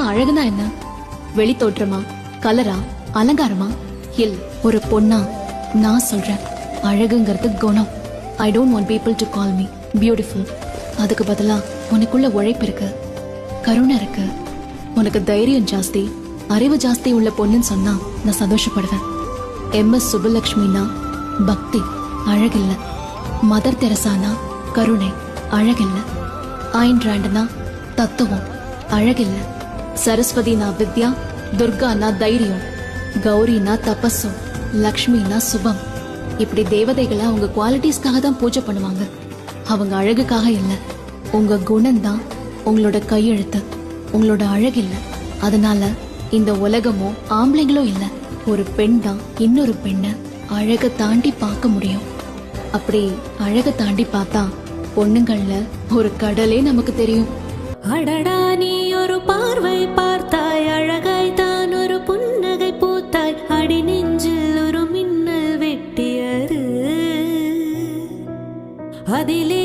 ஆமா, அழகுனா என்ன? வெளி தோற்றமா, கலரா, அலங்காரமா? இல்ல, ஒரு பொண்ணா நான் சொல்றேன், அழகுங்கிறது குணம். I don't want people to call me beautiful. அதுக்கு பதிலா உனக்குள்ள உழைப்பு இருக்கு, கருணை இருக்கு, உனக்கு தைரியம் ஜாஸ்தி, அறிவு ஜாஸ்தி உள்ள பொண்ணுன்னு சொன்னா நான் சந்தோஷப்படுவேன். MS சுப்புலட்சுமினா பக்தி, அழகில்ல. மதர் தெரசானா கருணை, அழகில்ல. ஆயின் ராண்டனா தத்துவம், அழகில்ல. சரஸ்வதினா வித்யா, துர்கானா தைரியம், கௌரினா தபஸு, லக்ஷ்மினா சுபம். இப்படி தேவதைகளை அவங்க குவாலிட்டிஸ்க்காக தான் பூஜை பண்ணுவாங்க, அவங்க அழகுக்காக இல்ல. உங்க குணம் தான் உங்களோட கையெழுத்து, உங்களோட அழகில்ல. அதனால இந்த உலகமோ ஆம்பளைங்களோ இல்ல, ஒரு பெண் தான் இன்னொரு பெண்ணை அழக தாண்டி பார்க்க முடியும். அப்படி அழக தாண்டி பார்த்தா பொண்ணுங்கள்ல ஒரு கடலே நமக்கு தெரியும். அடடா, நீ ஒரு பார்வை பார்த்தாய், அழகாய் தான் ஒரு புன்னகை பூத்தாய், அடி நெஞ்சில் ஒரு மின்னல் வெட்டியது, அதிலே